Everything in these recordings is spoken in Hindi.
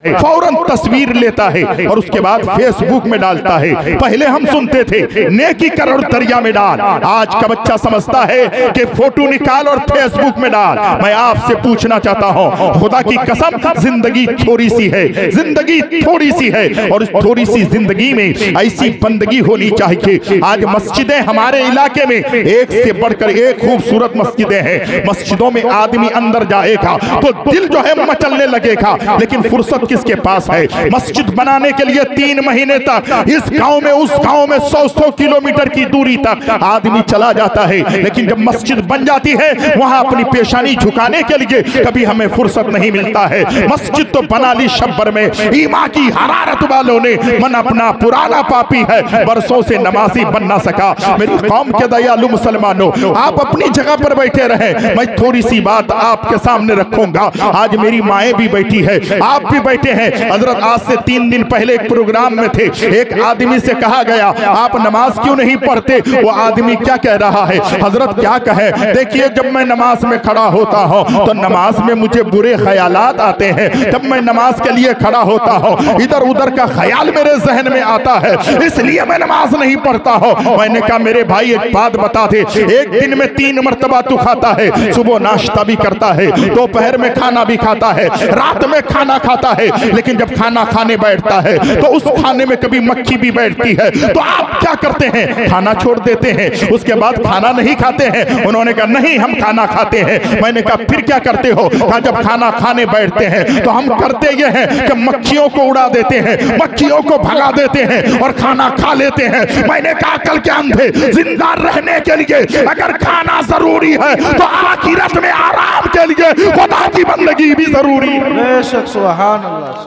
फौरन तस्वीर लेता है और उसके बाद फेसबुक में डालता है। पहले हम सुनते थे नेकी कर और दरिया में डाल, आज का बच्चा समझता है कि फोटो निकाल और फेसबुक में डाल। मैं आपसे पूछना चाहता हूं, खुदा की कसम जिंदगी थोड़ी सी है, जिंदगी थोड़ी सी है और इस थोड़ी सी जिंदगी में ऐसी बंदगी होनी चाहिए। आज मस्जिदें हमारे इलाके में एक से बढ़कर एक खूबसूरत मस्जिदें हैं। मस्जिदों में आदमी अंदर जाएगा तो दिल जो है मचलने लगेगा, लेकिन फुर्सत किसके पास है? मस्जिद बनाने के लिए 3 महीने तक इस गांव में उस गांव में 100 किलोमीटर की दूरी तक आदमी चला जाता है, लेकिन जब मस्जिद बन जाती है वहां अपनी पेशानी झुकाने के लिए कभी हमें फुर्सत नहीं मिलता है। मस्जिद तो बना ली शब्बर में, ईमान की हरारत वालों ने, मन अपना पुराना पापी है, बरसों से नमाजी बन ना सका। मेरी कौम के दयालु मुसलमानों, आप अपनी जगह पर बैठे रहे, मैं थोड़ी सी बात आपके सामने रखूंगा। आज मेरी माएँ भी बैठी है, आप भी बैठे हैं। हजरत आज से 3 दिन पहले एक प्रोग्राम में थे, एक आदमी से कहा गया आप नमाज क्यों नहीं पढ़ते? वो आदमी क्या कह रहा है? हजरत क्या कहे? देखिए जब मैं नमाज में खड़ा होता हूँ तो नमाज में मुझे बुरे ख्यालात आते हैं। जब मैं नमाज के लिए खड़ा होता हूँ इधर उधर का ख्याल मेरे जहन में आता है, इसलिए मैं नमाज नहीं पढ़ता हूँ। मैंने कहा मेरे भाई एक बात बता दे, एक दिन में 3 मरतबा तू खाता है, सुबह नाश्ता भी करता है, दोपहर में खाना भी खाता है, रात में खाना खाता है, लेकिन जब खाना खाने बैठता है तो उस खाने में कभी मक्खी भी बैठती है, तो आप क्या करते हैं? खाना छोड़ देते हैं, उसके बाद खाना नहीं खाते हैं। उन्होंने कहा नहीं हम खाना खाते हैं। मैंने कहा फिर क्या करते हो? कहा जब खाना खाने बैठते हैं तो हम करते ये हैं कि मक्खियों को उड़ा देते हैं, मक्खियों को भगा देते हैं और खाना खा लेते हैं। मैंने कहा कल के अंधे जिंदा रहने के लिए अगर खाना जरूरी है तो आखिरत में आराम के लिए खुदा की बंदगी भी जरूरी है,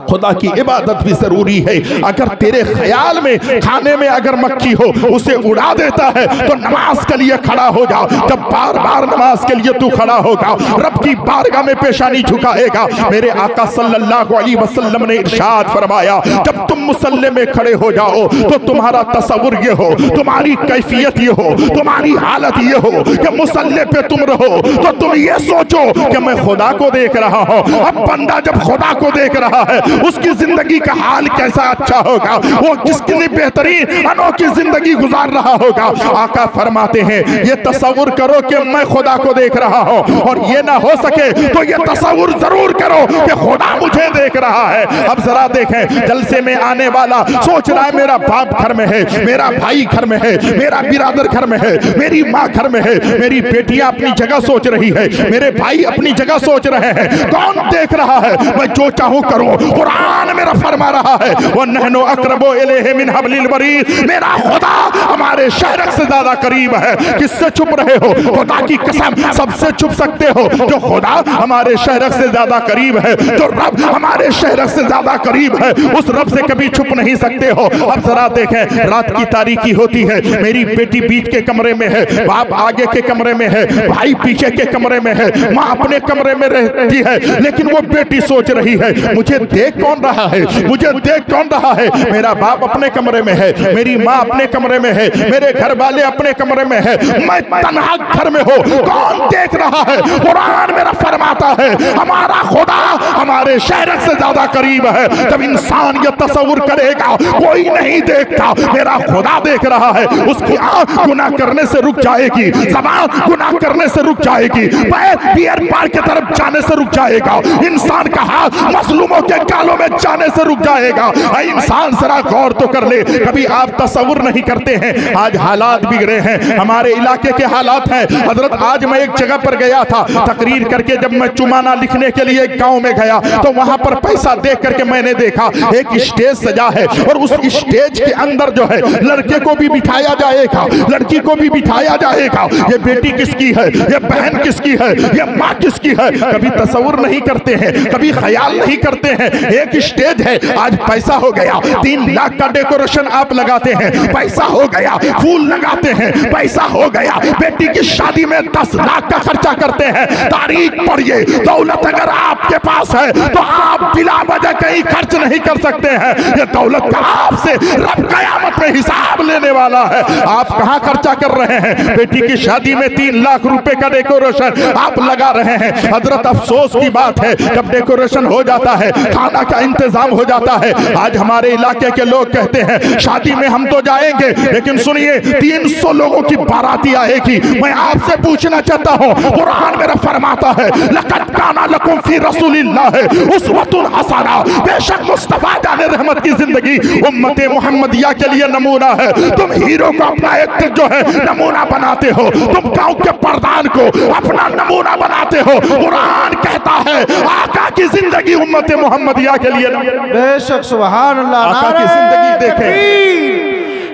खुदा की इबादत भी जरूरी है। अगर तेरे ख्याल में खाने में अगर मक्खी हो उसे उड़ा देता है तो नमाज के लिए खड़ा हो जाओ। जब बार बार नमाज के लिए तू खड़ा होगा, रब की बारगाह में पेशानी झुकाएगा। मेरे आका सल्लल्लाहु अलैहि वसल्लम ने इरशाद फरमाया जब तुम मुसल्ले में खड़े हो जाओ तो तुम्हारा तसव्वुर ये हो, तुम्हारी कैफियत ये हो, तुम्हारी हालत ये हो कि मुसल्ले पे तुम रहो तो तुम ये सोचो कि मैं खुदा को देख रहा हूं। अब बंदा जब खुदा को देख रहा है उसकी जिंदगी का हाल कैसा अच्छा होगा, वो कितनी बेहतरीन अनोखी जिंदगी गुजार रहा होगा। आका फरमाते हैं ये तसव्वुर करो कि मैं खुदा को देख रहा हूं, और ये ना हो सके तो ये तसव्वुर जरूर करो कि खुदा मुझे देख रहा है। अब जरा देखें, जलसे में आने वाला सोच रहा है मेरा बाप घर में है, मेरा भाई घर में है, मेरा बिरादर घर में है, मेरी माँ घर में है, मेरी बेटियां अपनी जगह सोच रही है, मेरे भाई अपनी जगह सोच रहे हैं। कौन देख रहा है? मैं जो चाहूं करूं। कुरान मेरा फरमा रहा है वो नहनो अक़रबो इलैहि मिन हब्लिल वरीद, मेरा खुदा हमारे शहरक से ज्यादा करीब है। किससे छुप रहे हो? खुदा की कसम सबसे छुप सकते हो। जो खुदा हमारे शहरक से ज्यादा करीब है, जो रब हमारे शहरक से ज्यादा करीब है, उस रब से कभी छुप नहीं सकते हो। अब जरा देखें, रात की तारीकी होती है, मेरी बेटी बीच के कमरे में है, बाप आगे के कमरे में है, भाई पीछे के कमरे में है, माँ अपने कमरे में रहती है, लेकिन वो बेटी सोच रही है मुझे देख कौन रहा है, मुझे देख कौन रहा है? मेरा बाप अपने कमरे में है, मेरी माँ अपने कमरे में है, मेरे घर वाले अपने कमरे में है, मैं तन्हा घर में हो, कौन देख रहा है? कुरान मेरा फरमाता है हमारा खुदा हमारे शहरक से ज्यादा करीब है। जब इंसान ये तसव्वुर करेगा कोई नहीं देखता, मेरा खुदा देख रहा है, उसकी आंख गुनाह करने से रुक जाएगी, ज़बान गुनाह करने से रुक जाएगी, पैर बियर पार की तरफ जाने से रुक जाएगा, इंसान का हाथ मजलूमों के गालों में जाने से रुक जाएगा। इंसान जरा गौर तो कर ले, कभी आप तसव्वुर नहीं करते हैं। आज हालात बिगड़े हैं, हमारे इलाके के हालात हैं। हजरत आज मैं एक जगह पर गया था तकरीर करके, जब मैं चुमाना लिखने के लिए एक गांव में गया तो वहां पर पैसा देख करके मैंने देखा एक स्टेज सजा है और उस स्टेज के अंदर जो है लड़के को भी बिठाया जाएगा, लड़की को भी बिठाया जाएगा। ये बेटी किसकी है, ये बहन किसकी है, ये माँ किसकी है? कभी तसव्वुर नहीं करते हैं, कभी ख्याल नहीं करते हैं। एक स्टेज है, आज पैसा हो गया, 3 लाख का डेकोरेशन आप लगाते हैं, पैसा हो गया, फूल लगाते हैं, पैसा हो गया, बेटी की शादी में 10 लाख का खर्चा करते हैं। तारीख पढ़िए, दौलत अगर आपके पास है तो आप बिला वजह कहीं खर्च नहीं कर सकते हैं। ये दौलत का आपसे रब कयामत में हिसाब लेने वाला है। आप कहां खर्चा कर रहे हैं? बेटी की शादी में 3 लाख रुपए का डेकोरेशन आप लगा रहे हैं। हजरत अफसोस की बात है, जब डेकोरेशन हो जाता है, खाना का इंतजाम इंतजाम हो जाता है। आज हमारे इलाके के लोग कहते हैं शादी में हम तो जाएंगे, लेकिन सुनिए 300 लोगों की बाराती आएगी। मैं आपसे पूछना चाहता हूँ, कुरान मेरा फरमाता है लक़द काना लकुम फी रसूलिल्लाह उस्वतुन हसना, बेशक मुस्तफा जाने रहमत की जिंदगी उम्मत मुहम्मदिया के लिए नमूना है। तुम हीरो को अपना एक जो है नमूना बनाते हो, तुम गांव के प्रधान को अपना नमूना बनाते हो। कुरान कहता है आका की जिंदगी उम्मत मुहम्मदिया के लिए बेशक सुभान अल्लाह। आका की जिंदगी देखें,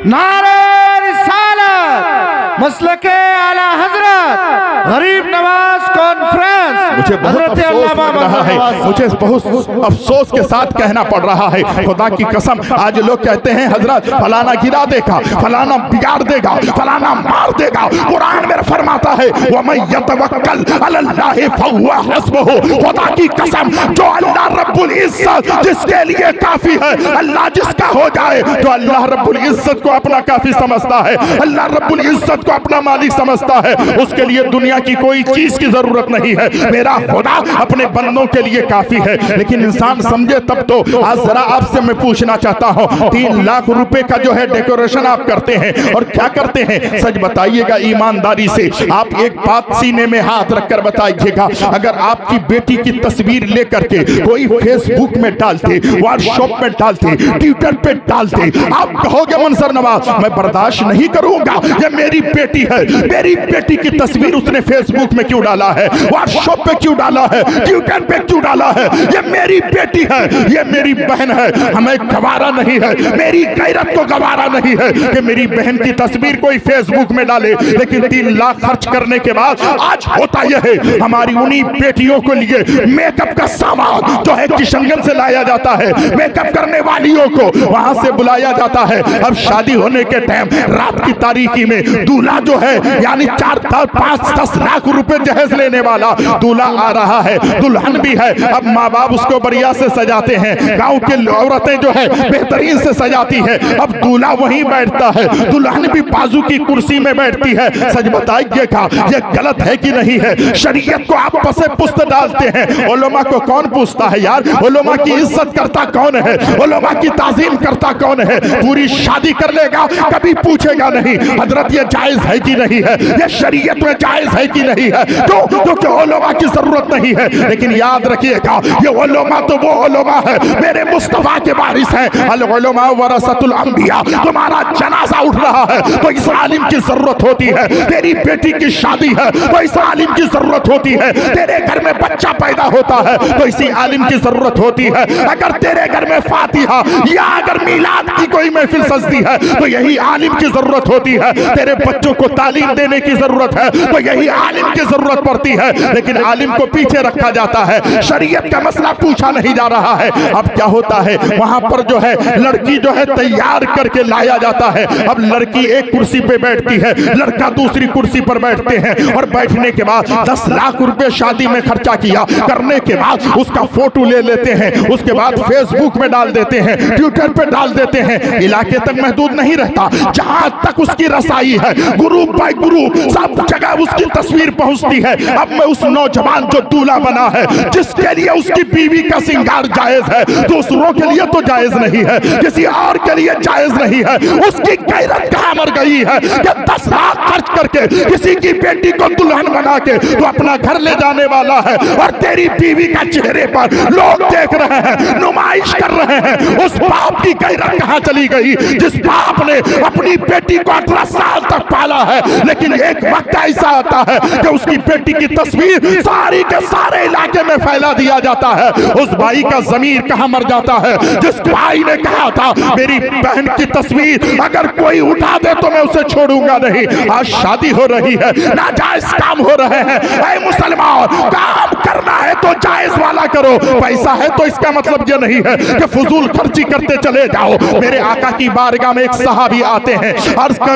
नारे रिसालत, मसलके आला हजरत, गरीब नवाज कॉन्फ्रेंस। मुझे बहुत अफसोस लग रहा है, मुझे बहुत अफसोस के साथ कहना पड़ रहा है, खुदा की कसम। आज लोग कहते हैं हजरत फलाना गिरा देगा, फलाना बिगाड़ देगा, फलाना मार देगा। कुरान में फरमाता है वमन यतवक्कल अलल्लाहि फहुवा हस्बुहु, खुदा की कसम जो अल्लाह रब्बुल इज्जत जिसके लिए काफी है, अल्लाह जिसका हो जाए, जो अल्लाह रब्बुल इज्जत को अपना काफी समझता है, अल्लाह रब्बुल इज्जत को अपना मालिक समझता है, उसके लिए दुनिया की कोई चीज की जरूरत नहीं है। मेरा खुदा अपने बंदों के लिए काफी है। लेकिन इंसान समझे तब तो। आज जरा आपसे मैं पूछना चाहता हूँ, 3 लाख रुपए का जो है डेकोरेशन आप करते हैं और क्या करते हैं, सच बताइएगा ईमानदारी से। आप एक बात सीने में हाथ रखकर बताइएगा, अगर आपकी बेटी की तस्वीर लेकर के कोई फेसबुक में डालते, व्हाट्सएप में डालते, ट्विटर पे डालते, आप कहोगे मंसर नवाज मैं बर्दाश्त नहीं करूंगा, ये मेरी बेटी है, मेरी बेटी की तस्वीर उसने फेसबुक में क्यों डाला है, व्हाट्सएप पे क्यों डाला है, ट्विटर पे क्यों डाला है, ये मेरी बेटी है, ये मेरी बहन है, हमें गवारा नहीं है, मेरी गैरत को गवारा नहीं है कि मेरी बहन की तस्वीर कोई फेसबुक में डाले। लेकिन 3 लाख खर्च करने के बाद आज होता यह है, हमारी उन्हीं बेटियों के लिए मेकअप का सामान जो है किशनगंज से लाया जाता है, मेकअप करने वालियों को वहां से बुलाया जाता है। अब शादी होने के टाइम रात की तारीखी में दूल्हा जो है यानी 4-5-10 लाख रुपए जहेज लेने वाला दूल्हा आ रहा है, दुल्हन भी है। अब माँ बाप उसको बढ़िया से सजाते हैं, गांव की औरतें जो है बेहतरीन से सजाती है। अब दूल्हा वहीं बैठता है, दुल्हन भी बाजू की कुर्सी में बैठती है। सच बताइएगा ये गलत है कि नहीं है? शरीयत को आप पसे पुस्त डालते हैं, उलमा को कौन पूछता है यार? उलमा की इज्जत करता कौन है? उलमा की ताजीम करता कौन है? पूरी शादी कर लेगा, कभी पूछेगा नहीं हजरत ये जायज है कि नहीं है, ये शरीयत में जायज है कि नहीं है, क्योंकि उलमा की जरूरत नहीं है। लेकिन याद रखिएगा ये उलमा तो वो उलमा है मेरे मुस्तफा के वारिस है। अल उलमा वरसतुल अंबिया। तुम्हारा जनाजा उठ रहा है तो इस आलिम की जरूरत होती है, तेरी बेटी की शादी है तो इस आलिम की जरूरत होती है, तेरे घर में बच्चा पैदा होता है तो इसी आलिम की जरूरत होती है। अगर तेरे घर में फातिहा या अगर मिलाद की कोई महफिल सजती है तो यही आलिम की जरूरत होती है। तेरे बच्चों को तालीम देने की जरूरत है तो यही आलिम की जरूरत पड़ती है। लेकिन आलिम को पीछे रखा जाता है, शरीयत का मसला पूछा नहीं जा रहा है। अब क्या होता है वहां पर जो है लड़की जो है तैयार करके लाया जाता है। अब लड़की एक कुर्सी पे बैठती है, लड़का दूसरी कुर्सी पर बैठते हैं और बैठने के बाद 10 लाख रुपए शादी में खर्चा किया करने के बाद उसका फोटो ले लेते हैं, उसके बाद फेसबुक में डाल देते हैं, ट्विटर पे डाल देते हैं। इलाके तक महदूद नहीं रहता, जहां तक उसकी रसाई है ग्रुप बाय ग्रुप सब जगह उसकी तस्वीर पहुंचती है। अब मैं उस नौजवान जो दूल्हा बना है जिसके लिए उसकी बीवी का श्रृंगार जायज है, दूसरों के लिए तो जायज नहीं है, किसी और के लिए जायज नहीं है। उसकी गैरत कहां मर गई है कि 10 लाख खर्च करके किसी की बेटी को दुल्हन बना के तो अपना घर ले जाने वाला है और तेरी बीवी का चेहरे पर लोग देख रहे हैं, नुमाइश कर रहे हैं। उस बाप की गैरत कहां चली गई जिस बाप ने अपनी बेटी को 18 साल तक पाला है, लेकिन एक वक्त ऐसा आता है कि उसकी बेटी की तस्वीर सारी के सारे इलाके में फैला दिया जाता है। उस भाई का जमीर कहां मर जाता है जिस भाई ने कहा था मेरी बहन की तस्वीर अगर कोई उठा दे तो मैं उसे छोड़ूंगा नहीं। आज शादी हो रही है, नाजायज काम हो रहे हैं। ऐ मुसलमान, काम करना है तो जायज वाला करो, पैसा है तो इसका मतलब ये नहीं है कि फजूल खर्ची करते चले जाओ। मेरे आका की बारगाह में एक सहाबी आते हैं,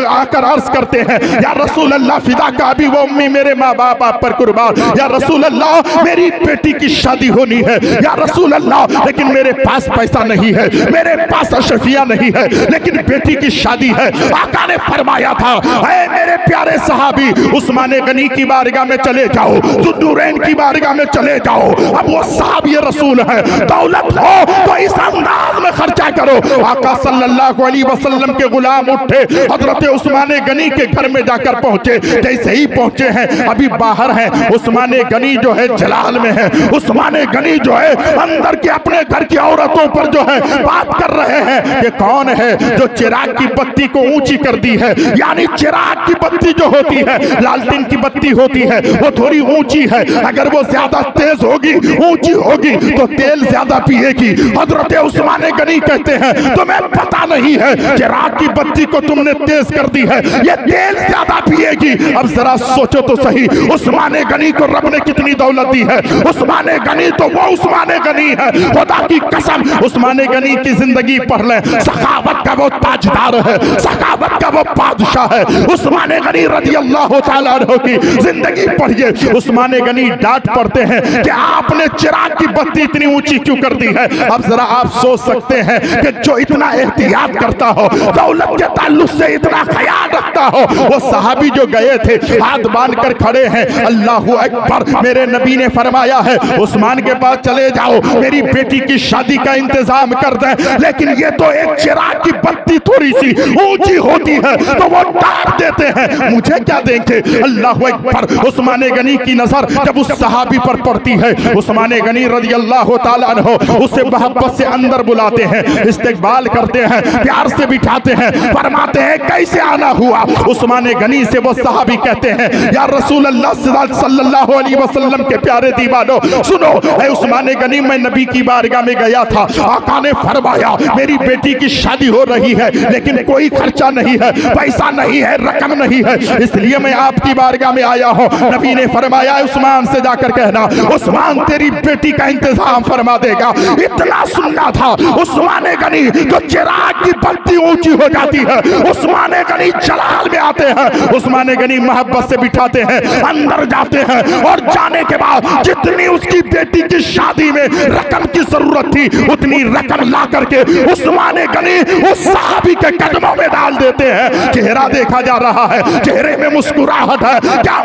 आकर अर्ज करते हैं या रसूल अल्लाह फिदा का अभी वो उम्मी, मेरे माँ बाप आप पर कुर्बान। या रसूल अल्लाह मेरी बेटी की शादी होनी है या रसूल अल्लाह, लेकिन मेरे पास पैसा नहीं है, मेरे पास अशरफिया नहीं है, लेकिन बेटी की शादी है। आका ने फरमाया था, ऐ मेरे प्यारे सहाबी, उस्मान गनी की बारगाह में चले जाओ, जुन्नूरैन की बारगाह में चले जाओ। अब वो साहब ये रसूल है, दौलत हो तो इस अंदाज में खर्चा करो। आका सल्लल्लाहु अलैहि वसल्लम के गुलाम उठे, हजरत उस्मान गनी के घर में जाकर पहुंचे। जैसे ही पहुंचे हैं, अभी बाहर हैं, उस्मान गनी जो है जलाल में है। उस्मान गनी जो है अंदर के अपने घर की औरतों पर जो है बात कर रहे हैं कि कौन है जो चिराग की बत्ती को ऊंची कर दी है। यानी चिराग की बत्ती जो होती है, लालटेन की बत्ती होती है, वो थोड़ी ऊंची है, अगर वो ज्यादा तेज होगी, ऊंची होगी तो तेल ज्यादा पिएगी। हजरत उस्मान गनी कहते हैं तुम्हें पता नहीं है, चिराग की बत्ती को तुमने तेज कर दी है, ये तेल ज्यादा पिएगी। अब जरा सोचो तो सही, उस्मान गनी को रब ने कितनी दौलत दी है। उस्मान गनी तो वो उस्मान गनी है, खुदा की कसम। उस्मान गनी की जिंदगी पढ़ ले, सखावत का वो ताजदार है, सखावत का वो बादशाह है। उस्मान गनी रज़ी अल्लाह तआला अन्हु की जिंदगी पढ़िए। उस्मान गनी डांट पड़ते हैं कि आपने चिराग की बत्ती इतनी ऊंची क्यों कर दी है। अब जरा आप सोच सकते हैं कि जो इतना एहतियात करता हो, दौलत के ताल्लुक से इतना ख्याल रखता हो, वो सहाबी जो गए थे हाथ बांध कर खड़े हैं, अल्लाहु अकबर, मेरे नबी ने फरमाया है उस्मान के पास चले जाओ, मेरी बेटी की शादी का इंतजाम कर दें। लेकिन ये तो एक चिराग की बत्ती थोड़ी सी ऊंची होती है तो वो डांट देते हैं, मुझे क्या देंगे। अल्लाहु अकबर। उस्मान गनी की नजर जब उस सहाबी पर पड़ती है, उस्मान गनी रज़ी अल्लाह तआला अन्हु उसे मोहब्बत से अंदर बुलाते हैं, इस्तकबाल करते हैं, प्यार से बिठाते हैं, फरमाते हैं कैसे आना हुआ। उस्मान गनी से वो सहाबी कहते हैं, या रसूल अल्लाह सल्लल्लाहु अलैहि वसल्लम के प्यारे दीवानो सुनो, ऐ उस्मान गनी मैं नबी की बारगाह में गया था, आका ने फरमाया मेरी बेटी की शादी हो रही है, लेकिन कोई खर्चा नहीं है, पैसा नहीं है, रकम नहीं है, इसलिए मैं आपकी बारगाह में आया हूँ। नबी ने फरमाया उस्मान से जाकर कहना, उस्मान तेरी बेटी का इंतजाम फरमा देगा। इतना सुनना था, उस्मान गनी जो चिराग की बत्ती ऊंची हो जाती है, उस्मान गनी जलाल में आते हैं, उस्मान गनी मोहब्बत से बिठाते हैं, अंदर जाते हैं, और जाने के बाद जितनी उसकी बेटी की शादी में रकम की जरूरत थी उतनी रकम ला करके उस्मान गनी उस सहाबी के कदमों में डाल देते हैं। चेहरा देखा जा रहा है, चेहरे में मुस्कुराहट है। क्या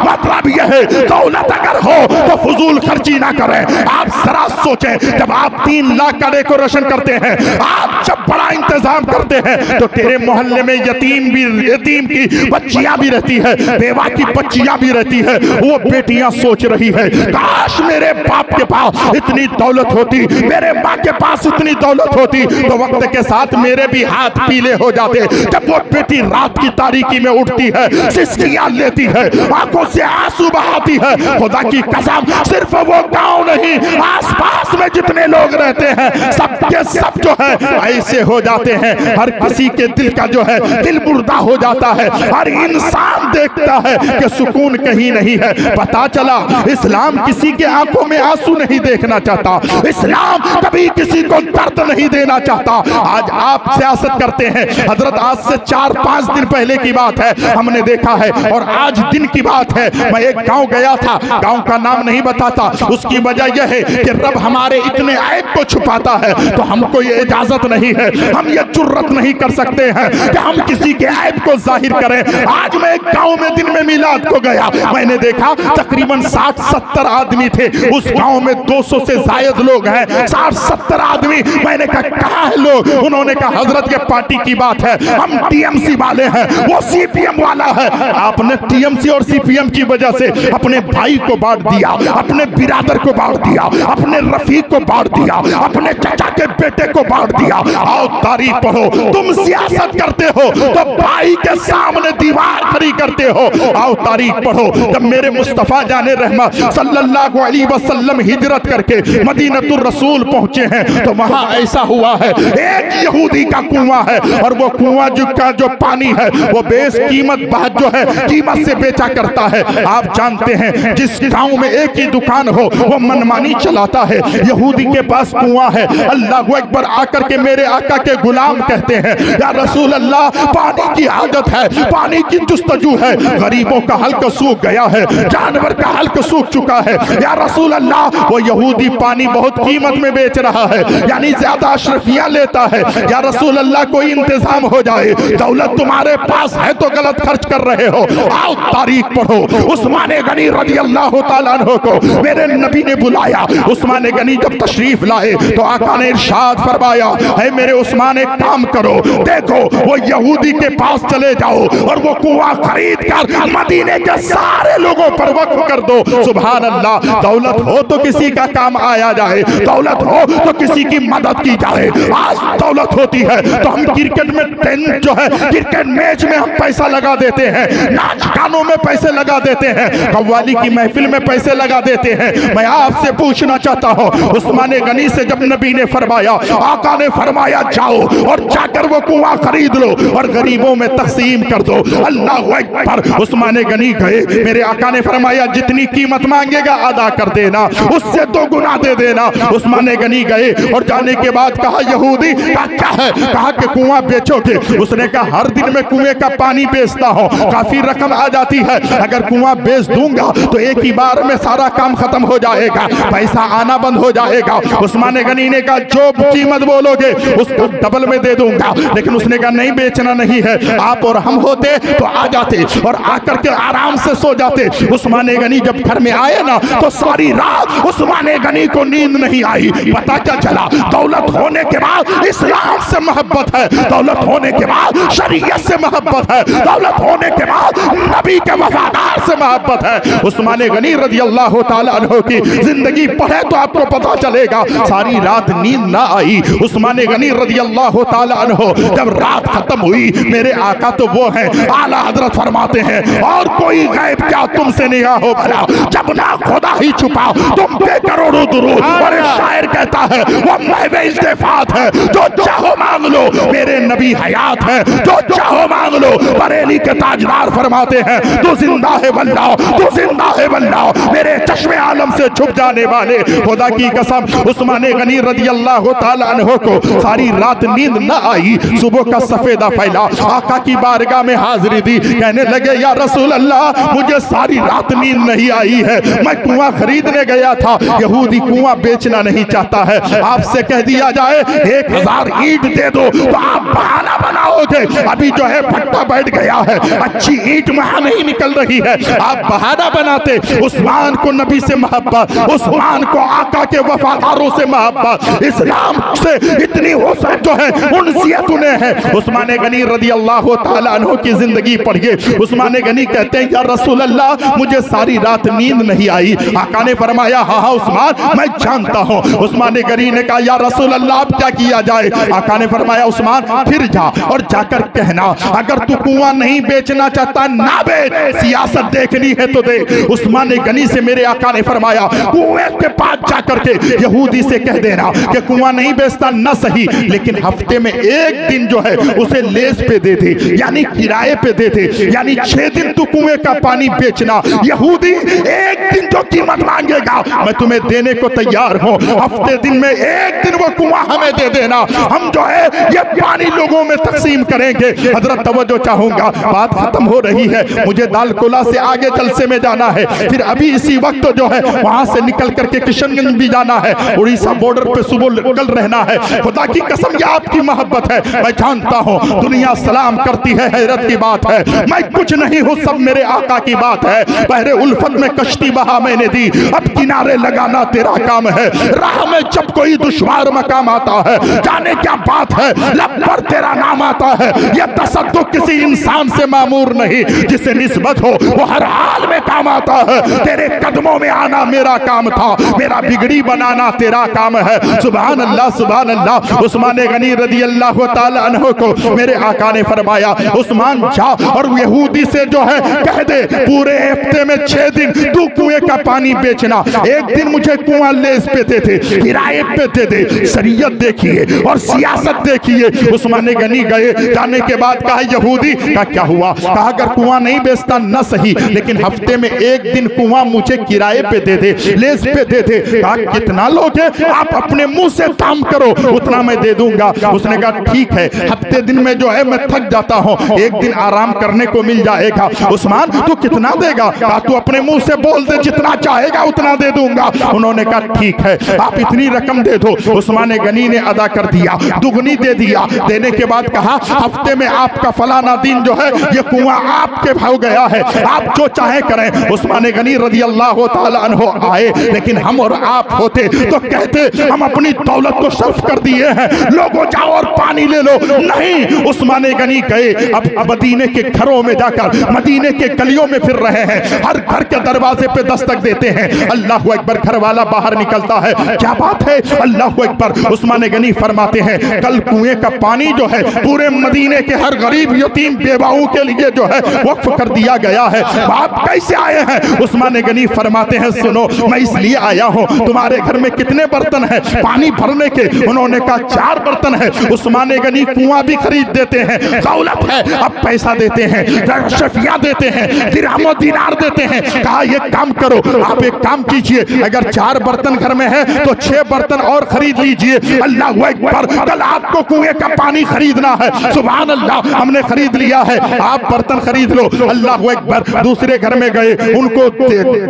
मतलब यह है, दौलत अगर हो तो फजूल खर्ची ना करें। आप जरा सोचें, जब आप 3 लाख का डेकोरेशन करते हैं, आप जब बड़ा इंतजाम करते हैं, तो तेरे मोहल्ले में यतीम की बच्चियां भी रहती है, बेवा की बच्चियां भी रहती है। वो बेटियां सोच रही है, काश मेरे बाप के पास इतनी दौलत होती, मेरे माँ के पास इतनी दौलत होती, तो वक्त के साथ मेरे भी हाथ पीले हो जाते। जब वो बेटी रात की तारीकी में उठती है, सिसकियां लेती है, आंखों से आंसू बहाती है, खुदा की कसम सिर्फ वो गांव नहीं, आसपास में जितने लोग रहते हैं सबके सब जो है ऐसे हो जाते हैं। हर किसी के दिल का जो है दिल मुर्दा हो जाता है। हर इंसान देखता है कि सुकून कहीं नहीं है। पता चला इस्लाम किसी के आंखों में आंसू नहीं देखना चाहता, इस्लाम कभी किसी को दर्द नहीं देना चाहता। आज आप सियासत करते हैं, हजरत आज से 4-5 दिन पहले की बात है, हमने देखा है, और आज दिन की बात है। मैं एक गांव गया था, गांव का नाम नहीं बताता, उसकी वजह यह है कि रब हमारे इतने ऐब को छुपाता है, तो हमको ये इजाजत नहीं है, हम ये जुर्रत नहीं कर सकते हैं कि हम किसी के ऐब को जाहिर करें। आज मैं एक गांव में दिन में मिलाद को गया, मैंने देखा तकरीबन 60-70 आदमी थे। उस गांव में 200 से जायद लोग हैं, 60-70 आदमी। मैंने कहा कहाँ है लोग? उन्होंने कहा हजरत के पार्टी की बात है, हम टीएमसी वाले हैं, वो सीपीएम वाला है। आपने टीएमसी और सीपीएम की वजह से अपने भाई को बांट दिया, अपने बिरादर को बांट दिया, अपने रफीक को बांट दिया, अपने चाचा के बेटे को बांट दिया। आओ तारीख पढ़ो, तुम सियासत करते हो तो भाई के सामने दीवार खड़ी करते हो। आओ तारीख पढ़ो, जब मेरे मुस्तफा जाने रहमत सल्लल्लाहु अलैहि वसल्लम हिजरत करके मदीनतुर रसूल पहुंचे हैं, तो वहां ऐसा हुआ है, एक यहूदी का कुआं है, और वो कुआं का जो पानी है वो बेस कीमत बात जो है कीमत से बेचा करता है। आप जानते हैं जिस गांव में एक ही दुकान हो वो मनमानी चलाता है। यहूदी के पास कुआं है, अल्लाह अकबर, आकर के मेरे मेरे आका के गुलाम कहते हैं, या रसूल अल्लाह पानी की आदत है, पानी की जुस्तजू है, गरीबों का हल्क सूख गया है, जानवर का हल्क सूख चुका है, या रसूल अल्लाह वो यहूदी पानी बहुत कीमत में बेच रहा है, यानी ज्यादा अशरफियां लेता है, या रसूल अल्लाह कोई इंतजाम हो जाए, दौलत तुम्हारे पास है तो गलत खर्च कर रहे हो, आओ तारीख पढ़ो। उस्मान गनी रज़ी अल्लाह तआला अन्हु को मेरे नबी ने बुलाया। उस्मान गनी जब तशरीफ लाए तो आका ने इरशाद फरमाया, है मेरे उस्मान एक काम करो, देखो वो यहूदी के पास चले जाओ और वो कुआं खरीद कर मदीने के सारे लोगों पर वक्फ कर दो। सुभान अल्लाह, दौलत हो तो किसी का काम आया जाए, दौलत हो तो किसी की मदद की जाए। आज दौलत होती है तो हम क्रिकेट में जो है क्रिकेट मैच में हम पैसा लगा देते हैं, नाच गानों में पैसे लगा देते हैं, कव्वाली की महफिल में पैसे लगा देते हैं। मैं आपसे पूछना चाहता हूँ, उस्मान गनी से जब नबी ने फरमाया, आका ने फरमाया जाओ और जाकर वो कुआं खरीद लो और गरीबों में तकसीम कर दो। अल्लाह अकबर। उस्मान गनी गए, मेरे आका ने फरमाया जितनी कीमत मांगेगा अदा कर देना, उससे 2 गुना दे देना। उस्मान गनी गए और जाने के बाद कहा, यहूदी का क्या है? कहा कि कुआं बेचोगे? उसने कहा हर दिन मैं कुएं का पानी बेचता हूँ, काफी रकम आ जाती है, अगर कुआं बेच दूंगा तो एक ही बार में सारा काम खत्म हो जाएगा, पैसा आना बंद हो जाएगा। उस्मान गनी ने कहा जो कीमत बोलोगे उसको डबल में दे दूंगा, लेकिन उसने कहा नहीं बेचना नहीं है, आप और हम होते तो आ जाते और आकर के आराम से सो जाते। उस्मान गनी जब घर में आए ना तो सारी रात उस्मान गनी को नींद नहीं आई। पता क्या चला? दौलत होने के बाद इस्लाम से मोहब्बत है, दौलत होने के बाद शरीयत से मोहब्बत है, दौलत होने के बाद नबी के वफादार से मोहब्बत है। उस्मान गनी रज़ी अल्लाह तआला अन्हु की जिंदगी पढ़े तो आपको पता चलेगा, सारी रात नींद ना आई। उस्मान गनी रज़ी अल्लाह तआला अन्हु जब रात खत्म हुई, मेरे आका तो वो हैं, आला हजरत फरमाते हैं, और कोई गैब क्या तुमसे निगाह हो भला, जब ना खुदा ही छुपा तुम पे करोड़ों दुरूद। और शायर कहता है वो महवे इल्तिफात है, जो चाहो मांग लो, मेरे नबी हयात है, जो चाहो मांग लो। बरेली के ताजदार फरमाते हैं, तू जिंदा है वल्लाह, तू जिंदा है वल्लाह, मेरे चश्मे आलम से छुप जाने वाले। खुदा की कसम, उस्मान गनी रज़ी अल्लाह तआला अन्हु को सारी रात नींद न आई। सुबह का सफेदा फैला, आका की बारगाह में हाजिरी दी, कहने लगे या रसूल अल्लाह मुझे सारी रात नींद नहीं आई है, मैं कुआं खरीदने गया था, यहूदी कुआं बेचना नहीं चाहता है, आपसे कह दिया जाए 1000 ईंट दे दो तो आप बहाना बनाओगे। अभी जो है भट्टा बैठ गया है, अच्छी ईंट वहां नहीं निकल रही है, आप बहाना बनाते। उस्मान को नबी से मोहब्बत, उस्मान को आका के वफादारों से मोहब्बत, इस्लाम से इतनी वसअत जो है उनसियत उन्हें है। उस्मान गनी रज़ी अल्लाह तआला अन्हु की जिंदगी पढ़िए। उस्मान गनी कहते हैं या रसूल अल्लाह मुझे सारी रात नींद नहीं आई। आका ने फरमाया हाँ हाँ उस्मान मैं जानता हूँ। उस्मान गनी ने कहा या रसूल अल्लाह अब क्या किया जाए? आका ने फरमाया उस्मान फिर जा और जाकर कहना अगर तू कुआं नहीं बेचना चाहता ना बेच, सियासत देखनी है तो दे। उस्मान गनी से मेरे आका ने फरमाया कुएं के पास जाकर के यहूदी से कह देना कि कुआं नहीं बेचता ना सही, लेकिन हफ्ते में एक दिन जो है उसे लेस पे दे दे, यानी किराए पे दे दे, यानी 6 दिन तू कुएं का पानी बेचना। यहूदी एक दिन जो कीमत मांगेगा मैं तुम्हें देने को तैयार हूँ, हफ्ते दिन में एक दिन वो कुआं हमें दे देना, हम जो है ये पानी लोगों में तकसीम करेंगे। हजरत तवज्जो चाहूंगा, बात खत्म हो रही है, मुझे दालकोला से आगे जलसे में जाना है, फिर अभी इसी वक्त जो है वहां से निकल करके किशनगंज भी जाना है, उड़ीसा बॉर्डर पे सुबह निकल रहना है। खुदा की कसम ये आपकी मोहब्बत है, मैं जानता हूँ दुनिया सलाम करती है, हैरत की बात है, मैं कुछ नहीं हूँ, सब मेरे आका की बात है। पहले उल्फत में कश्ती बहा मैंने दी, अब किनारे लगाना तेरा काम है, राह में जब कोई दुश्वार मकाम आता है, जाने क्या बात है लब पर तेरा नाम आता है। यह तसद्दुक किसी इंसान से मामूर नहीं, जिसे निस्बत हो वो हर हाल में काम आता है। तेरे कदमों में आना मेरा काम था, मेरा बिगड़ी बनाना तेरा काम है। सुभान अल्लाह सुभान अल्लाह। उस्मान गनी रज़ी अल्लाह तआला अन्हु को मेरे आका ने फरमाया उस्मान जा और यहूदी से जो है कह दे पूरे हफ्ते में 6 दिन तू कुएं का पानी बेचना, एक दिन मुझे कुआं लेस पे दे दे, किराए पे दे दे। शरीयत देखिए और सियासत देखिए। उस्मान गनी गए, जाने के बाद कहा यहूदी का क्या हुआ? कहा अगर कुआं नहीं बेचता न सही, लेकिन हफ्ते में एक दिन कुआं मुझे किराए पे दे दे, लेज पे दे दे। कहा कितना लोग है? आप अपने मुंह से काम करो, उतना मैं दे दूंगा। उसने कहा ठीक है, हफ्ते दिन में जो है मैं थक जाता हूँ, एक दिन आराम करने को मिल जाएगा। उस्मान तू कितना देगा? कहा तू अपने मुंह से बोल दे, जितना चाहेगा उतना दे दूंगा। उन्होंने कहा ठीक है, आप इतनी रकम दे दो। उस्मान गनी ने अदा कर दिया, दुगनी दे दिया। देने के बाद कहा हफ्ते में आपका फलाना दिन जो है ये कुआं आपके भाव गया है, आप जो चाहे करें। उस्मान गनी रज़ी अल्लाह तआला अन्हु आए, लेकिन हम और आप होते तो कहते हम अपनी दौलत को सर्फ कर दिए हैं, लोगों जाओ और पानी ले लो। नहीं, उस्मान गनी गए, अब मदीने के घरों में जाकर मदीने के गलियों में फिर रहे हैं, हर घर के दरवाजे पे दस्तक देते हैं। अल्लाह अकबर, घर वाला बाहर निकलता है, क्या बात है? अल्लाह अकबर। उस्मान गनी फरमाते हैं कल कुएं का पानी जो है पूरे मदीने के हर गरीब यतीम बेवाओं के लिए जो है वक्फ कर दिया गया है। आप कैसे आए हैं? उस्मान गनी फरमाते हैं सुनो, मैं इसलिए आया हूँ, तुम्हारे घर में कितने बर्तन हैं पानी भरने के? उन्होंने कहा 4 बर्तन है। उस्मान गनी कुआं भी खरीद देते हैं, दौलत है, अब पैसा देते हैं, शफिया देते हैं, दिरहम और दिनार देते हैं। कहा ये काम करो, आप एक काम कीजिए, अगर 4 बर्तन घर में है तो 6 बर्तन और खरीद लीजिए। अल्लाह अकबर, कल आपको कुएं का पानी खरीदना है। सुभान अल्लाह, हमने खरीद लिया है, आप बर्तन खरीद लो। अल्लाह अकबर। दूसरे घर में गए, उनको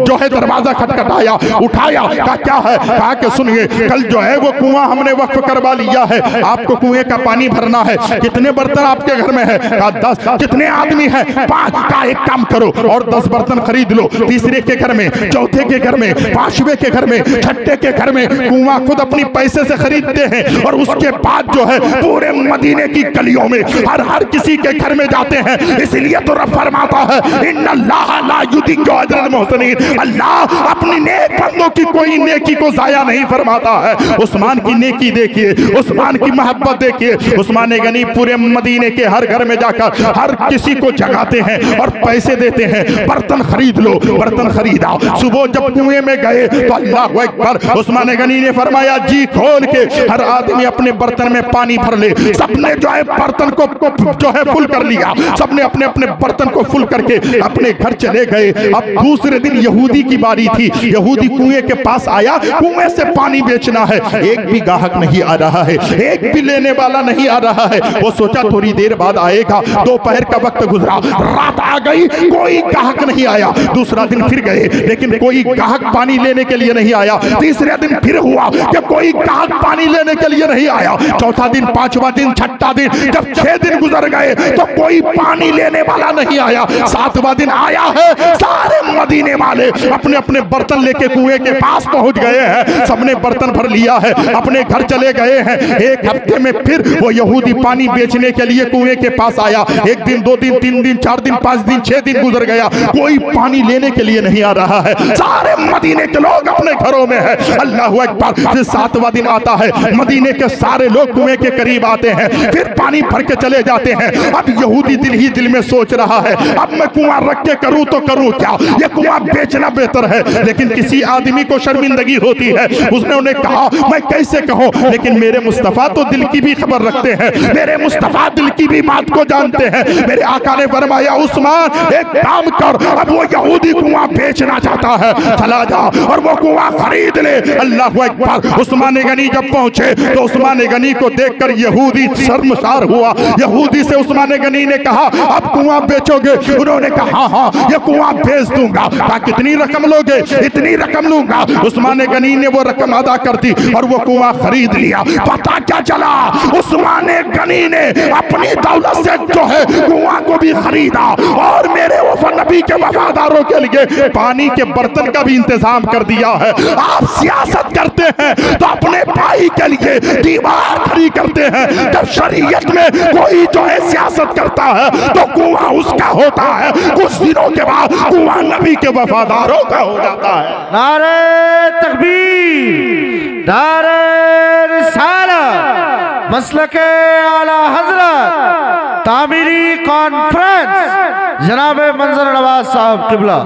जो है दरवाजा खटखटाया, उठाया, कहा क्या है? कहा कि सुनिए, कल जो है वो कुआं हमने वक्फ करवा लिया है, आपको कुएं का पानी भरना है। कितने बर्तन आपके घर में है? कहा 10। कितने आदमी हैं? 5। का एक काम करो और 10 बर्तन खरीद लो। तीसरे के घर में, चौथे के घर में, 5वें के घर में, 6ठे के घर में कुआं खुद अपनी पैसे से खरीदते हैं और उसके बाद जो है पूरे मदीने की गलियों में हर किसी के घर में जाते हैं। इसलिए तो रब फरमाता है इन्नल्लाह ला युदिय्यु अजरल मुहसिनीन, अल्लाह अपनी नेक बंदों की कोई नेकी को जाया नहीं फरमाता है। उस्मान की नेकी देखिए, उस्मान की मोहब्बत देखिए। उस्मान गनी पूरे मदीने के हर घर में जाकर हर किसी को जगाते हैं और पैसे देते हैं, बर्तन खरीद लो। बर्तन खरीदा, सुबह जब कुएं में गए तो अल्लाह अकबर, उस्मान गनी ने फरमाया जी खोल के हर आदमी अपने बर्तन में पानी भर ले। सबने जो है बर्तन को जो है फुल कर लिया, सबने अपने अपने बर्तन को फुल करके अपने घर चले गए। अब दूसरे दिन यहूदी की बारी थी, यहूदी कुएं के पास आया, कुएं से पानी बेचना है। एक भी ग्राहक नहीं आ रहा है, एक भी लेने वाला नहीं आ रहा है। वो सोचा थोड़ी देर बाद आएगा, दोपहर का वक्त गुजरा, रात आ गई, कोई ग्राहक नहीं आया। दूसरा दिन फिर गए, लेकिन कोई ग्राहक पानी लेने के लिए नहीं आया। तीसरे दिन फिर हुआ कि कोई ग्राहक पानी लेने के लिए नहीं आया। चौथा दिन, 5वां दिन, 6ठा दिन, जब 6 दिन गुजर गए तो कोई पानी लेने वाला नहीं आया। 7वां दिन आया है, सारे मदीने वाले अपने अपने बर्तन लेके कुएं के पास पहुंच गए हैं, सबने बर्तन भर लिया है, अपने घर चले गए हैं। एक हफ्ते में फिर वो यहूदी पानी बेचने के लिए कुएं के पास आया। 1 दिन, 2 दिन, 3 दिन, 4 दिन, 5 दिन, 6 दिन गुजर गया, कोई पानी लेने के लिए नहीं आ रहा है। सारे मदीने के लोग अपने घरों में है। अल्लाह अकबर। फिर 7वां दिन आता है, मदीने के सारे लोग कुएं के करीब आते हैं, फिर पानी भर के चले जाते हैं। अब यहूदी दिल ही दिल में सोच रहा है अब मैं कुआं रख के करूं तो करूं क्या, ये कुआं बेचना बेहतर है। लेकिन किसी आदमी को शर्मिंदगी होती है, उसने उन्हें कहा मैं कैसे कहूं, लेकिन मेरे मुस्तफा तो दिल की भी खबर रखते हैं, मेरे मुस्तफा दिल की भी बात को जानते हैं। मेरे आका ने फरमाया उस्मान एक काम कर, अब वो यहूदी कुआं बेचना चाहता है, चला जा और वो कुआं खरीद ले। अल्लाह अकबर। उस्मान गनी जब पहुंचे तो उस्मान गनी को देखकर यहूदी शर्मसार हुआ। यहूदी से उस्मान गनी ने कहा अब कुआं बेचोगे? उन्होंने कहा हाँ ये कुआं बेच दूंगा। कहा कितनी रकम लोगे? इतनी रकम लूंगा। उस्मान गनी ने वो रकम अदा कर दी और वो कुआं खरीद लिया। पता क्या चला, उस्मान गनी ने अपनी दौलत से जो है कुआं को भी खरीदा और मेरे नबी के वफादारों के लिए पानी के बर्तन का भी इंतजाम कर दिया है। आप सियासत करते हैं तो अपने भाई के लिए दीवार खड़ी करते हैं, जब शरीयत में कोई जो है सियासत करता है तो कुआं उसका होता है, कुछ दिनों के बाद कुआं नबी के वफादारों का हो जाता है। नारे तकबीर, नारे रिसालत, मसलके आला हजरत तामीरी कॉन्फ्रेंस जनाब मंजर नवाज साहब किबला।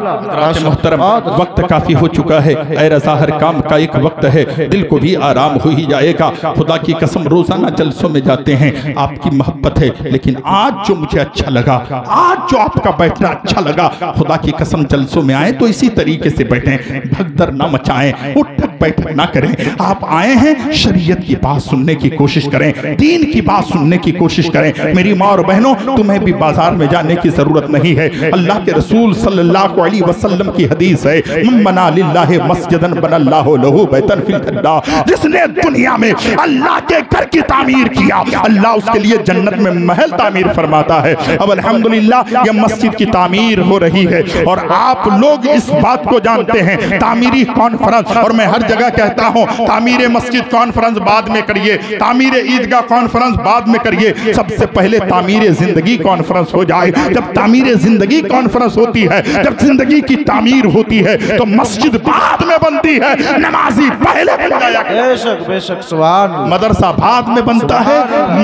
मोहतरम, वक्त काफी हो चुका है। ऐ रज़ा, हर काम का एक वक्त है, दिल को भी आराम हो ही जाएगा। खुदा की कसम, रोजाना जलसों में जाते हैं, आपकी मोहब्बत है, लेकिन आज जो मुझे अच्छा लगा, आज जो आपका बैठना अच्छा लगा, खुदा की कसम जलसों में आए तो इसी तरीके से बैठें, भगदड़ ना मचाएं, उठक बैठक ना करें। आप आए हैं शरीयत की बात सुनने की कोशिश करें, दीन की बात सुनने की कोशिश करें। मेरी माँ और बहनों, तुम्हें भी बाजार में जाने की जरूरत नहीं है। अल्लाह के रसूल सल्लल्लाहु अलैहि वसल्लम की हदीस है, मन बना लिल्लाहि मस्जिदन बनल्लाहु लहू बैतन फिल जन्नह। जिसने दुनिया में अल्लाह के घर की तामीर किया, अल्लाह उसके लिए जन्नत में महल तामीर फरमाता है। अब अल्हम्दुलिल्लाह ये मस्जिद की तामीर हो रही है और आप लोग इस बात को जानते हैं। तामीरी कॉन्फ्रेंस, और मैं हर जगह कहता हूं, तामीर मस्जिद कॉन्फ्रेंस बाद में करिए, तामीर ईदगाह कॉन्फ्रेंस बाद में करिए, सबसे पहले तामीर जिंदगी कॉन्फ्रेंस हो जाए। जब तामीर जिंदगी कॉन्फ्रेंस होती है, जब जिंदगी की तामीर होती है, तो मस्जिद बाद में बनती है, नमाजी पहले बन जाया। बेशक बेशक, सुभान अल्लाह। मदरसा बाद में बनता है,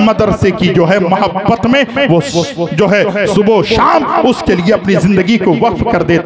मदरसे की जो है मोहब्बत में वो जो है सुबह शाम उसके लिए अपनी जिंदगी को वक्फ कर देता